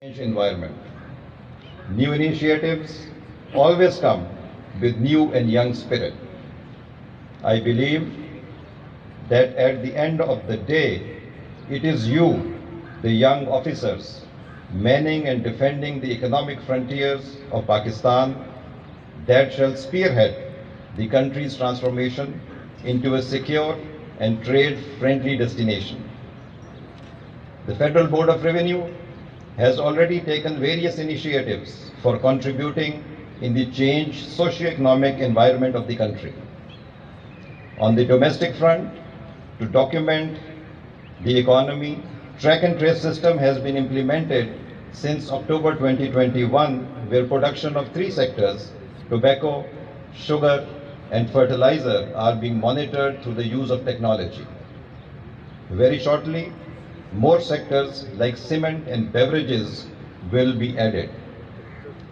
environment. New initiatives always come with new and young spirit. I believe that at the end of the day, it is you, the young officers, manning and defending the economic frontiers of Pakistan, that shall spearhead the country's transformation into a secure and trade-friendly destination. The Federal Board of Revenue has already taken various initiatives for contributing in the changed socio-economic environment of the country. On the domestic front, to document the economy, track and trace system has been implemented since October 2021, where production of three sectors, tobacco, sugar, and fertilizer, are being monitored through the use of technology. Very shortly, more sectors like cement and beverages will be added.